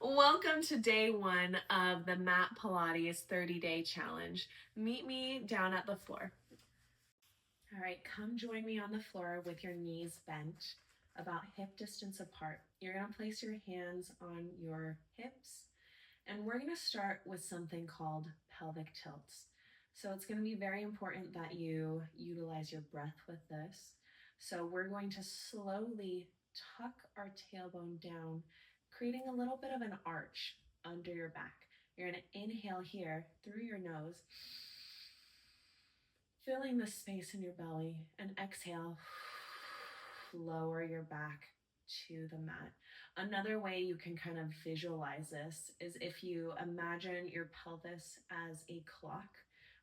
Welcome to day one of the Mat Pilates 30-day challenge. Meet me down at the floor. All right, come join me on the floor with your knees bent about hip distance apart. You're gonna place your hands on your hips, and we're gonna start with something called pelvic tilts. So it's gonna be very important that you utilize your breath with this. So we're going to slowly tuck our tailbone down, creating a little bit of an arch under your back. You're gonna inhale here through your nose, filling the space in your belly, and exhale, lower your back to the mat. Another way you can kind of visualize this is if you imagine your pelvis as a clock,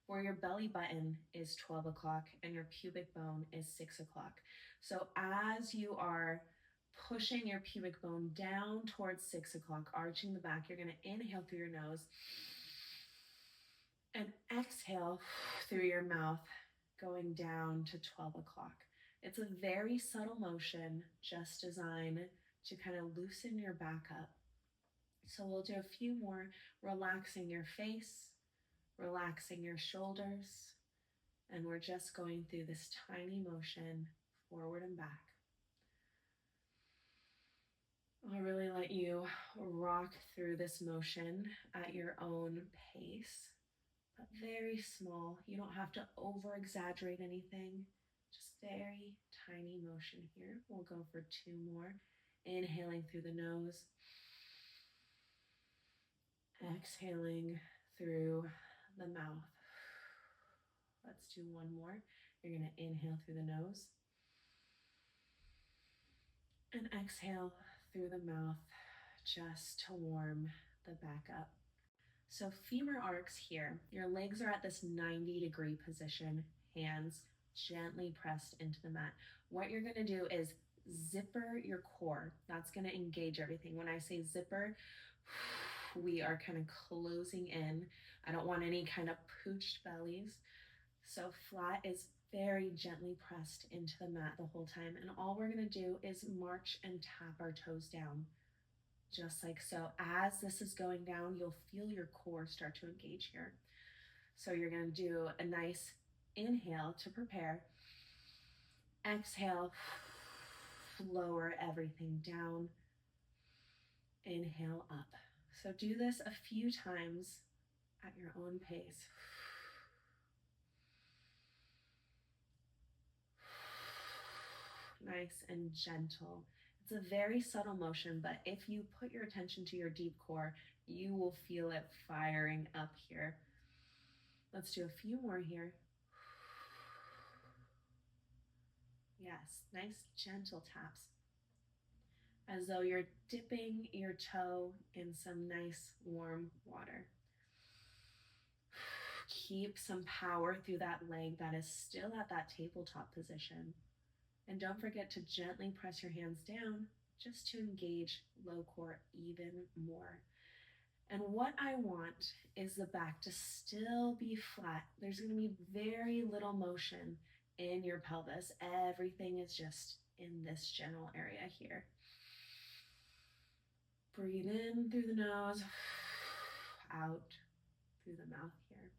where your belly button is 12 o'clock and your pubic bone is 6 o'clock. So as you are pushing your pubic bone down towards 6 o'clock, arching the back, you're going to inhale through your nose and exhale through your mouth, going down to 12 o'clock. It's a very subtle motion, just designed to kind of loosen your back up. So we'll do a few more, relaxing your face, relaxing your shoulders, and we're just going through this tiny motion forward and back. I'll really let you rock through this motion at your own pace, but very small. You don't have to over exaggerate anything. Just very tiny motion here. We'll go for 2 more. Inhaling through the nose. Exhaling through the mouth. Let's do 1 more. You're going to inhale through the nose. And exhale through the mouth just to warm the back up. So femur arcs here. Your legs are at this 90-degree position, hands gently pressed into the mat. What you're gonna do is zipper your core. That's gonna engage everything. When I say zipper, we are kind of closing in. I don't want any kind of pooched bellies. So flat is very gently pressed into the mat the whole time. And all we're gonna do is march and tap our toes down, just like so. As this is going down, you'll feel your core start to engage here. So you're gonna do a nice inhale to prepare. Exhale, lower everything down. Inhale up. So do this a few times at your own pace. Nice and gentle. It's a very subtle motion, but if you put your attention to your deep core, you will feel it firing up here. Let's do a few more here. Yes, nice gentle taps, as though you're dipping your toe in some nice warm water. Keep some power through that leg that is still at that tabletop position. And don't forget to gently press your hands down just to engage low core even more. And what I want is the back to still be flat. There's going to be very little motion in your pelvis. Everything is just in this general area here. Breathe in through the nose, out through the mouth here.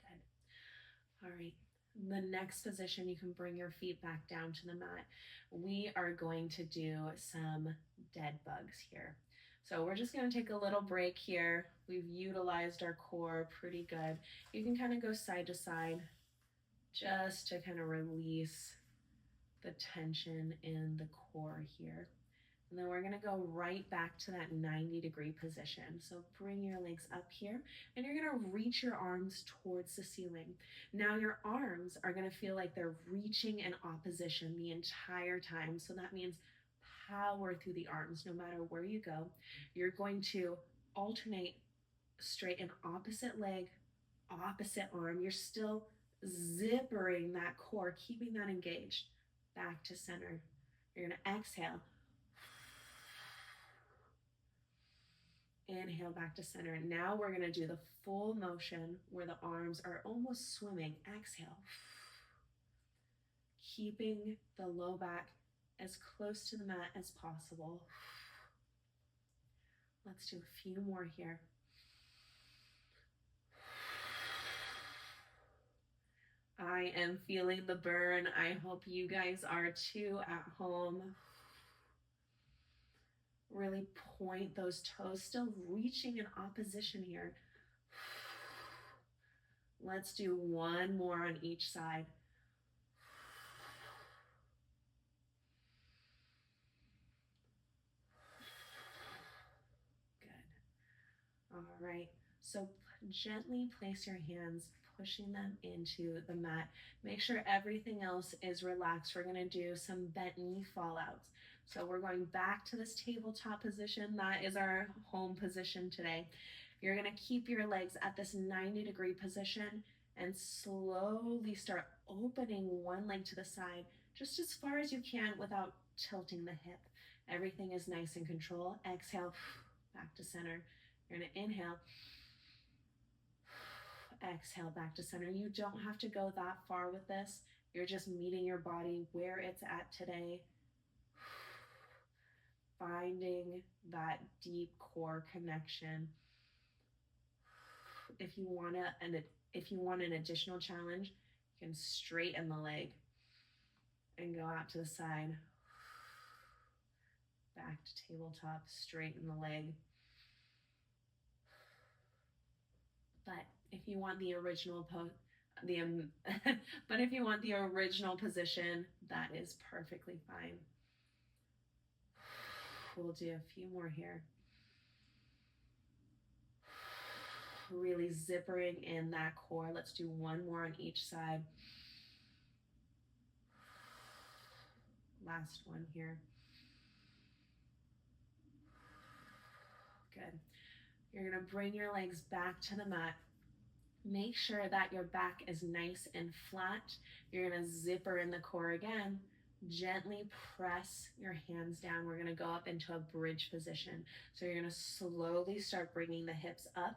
Good. All right. The next position, you can bring your feet back down to the mat. We are going to do some dead bugs here. So we're just going to take a little break here. We've utilized our core pretty good. You can kind of go side to side just to kind of release the tension in the core here. And then we're gonna go right back to that 90-degree position. So bring your legs up here and you're gonna reach your arms towards the ceiling. Now your arms are gonna feel like they're reaching in opposition the entire time. So that means power through the arms no matter where you go. You're going to alternate straight and opposite leg, opposite arm. You're still zippering that core, keeping that engaged. Back to center. You're gonna exhale. Inhale back to center. Now we're going to do the full motion where the arms are almost swimming. Exhale. Keeping the low back as close to the mat as possible. Let's do a few more here. I am feeling the burn. I hope you guys are too at home. Really point those toes, still reaching in opposition here. Let's do one more on each side. Good. All right. So gently place your hands, pushing them into the mat. Make sure everything else is relaxed. We're going to do some bent knee fallouts. So we're going back to this tabletop position. That is our home position today. You're going to keep your legs at this 90-degree position and slowly start opening one leg to the side, just as far as you can without tilting the hip. Everything is nice and controlled. Exhale, back to center. You're going to inhale. Exhale, back to center. You don't have to go that far with this. You're just meeting your body where it's at today. Finding that deep core connection. If you want an additional challenge, you can straighten the leg and go out to the side. Back to tabletop, straighten the leg. But if you want the original but if you want the original position, that is perfectly fine. We'll do a few more here. Really zippering in that core. Let's do one more on each side. Last one here. Good. You're going to bring your legs back to the mat. Make sure that your back is nice and flat. You're going to zipper in the core again. Gently press your hands down. We're going to go up into a bridge position. So you're going to slowly start bringing the hips up,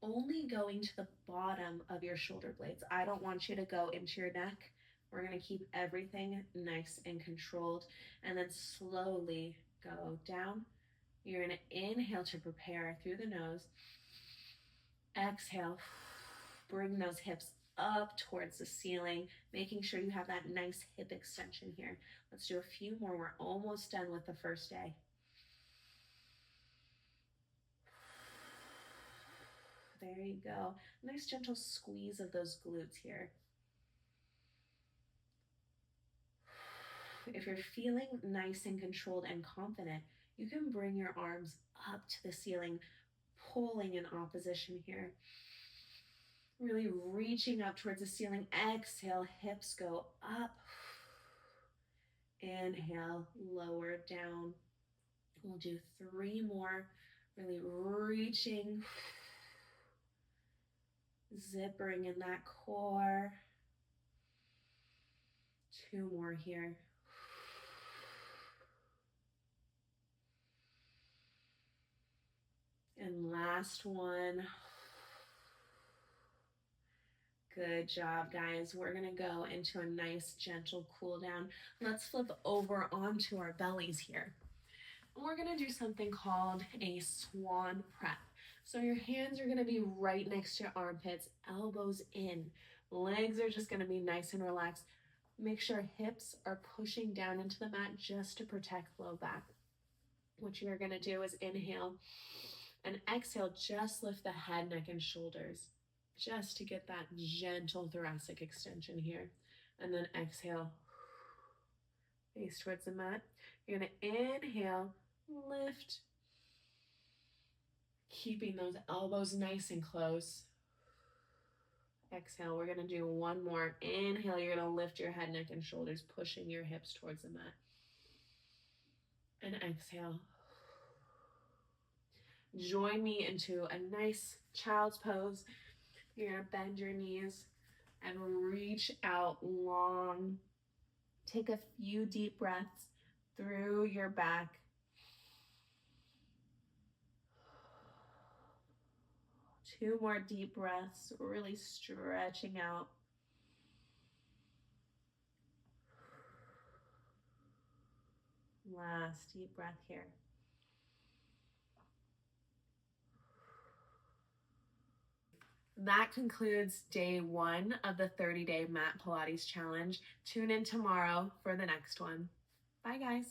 only going to the bottom of your shoulder blades. I don't want you to go into your neck. We're going to keep everything nice and controlled, and then slowly go down. You're going to inhale to prepare through the nose. Exhale, bring those hips up towards the ceiling, making sure you have that nice hip extension here. Let's do a few more. We're almost done with the first day. There you go. Nice gentle squeeze of those glutes here. If you're feeling nice and controlled and confident, you can bring your arms up to the ceiling, pulling in opposition here. Really reaching up towards the ceiling. Exhale, hips go up. Inhale, lower down. We'll do 3 more. Really reaching, zippering in that core. 2 more here. And last one. Good job, guys. We're going to go into a nice, gentle cool down. Let's flip over onto our bellies here. And we're going to do something called a swan prep. So your hands are going to be right next to your armpits, elbows in. Legs are just going to be nice and relaxed. Make sure hips are pushing down into the mat just to protect low back. What you're going to do is inhale and exhale, just lift the head, neck, and shoulders, just to get that gentle thoracic extension here. And then exhale, face towards the mat. You're going to inhale, lift, keeping those elbows nice and close. Exhale, we're going to do 1 more. Inhale, you're going to lift your head, neck, and shoulders, pushing your hips towards the mat. And exhale. Join me into a nice child's pose. You're going to bend your knees and reach out long. Take a few deep breaths through your back. Two more deep breaths, really stretching out. Last deep breath here. That concludes day 1 of the 30-day mat Pilates challenge. Tune in tomorrow for the next one. Bye, guys.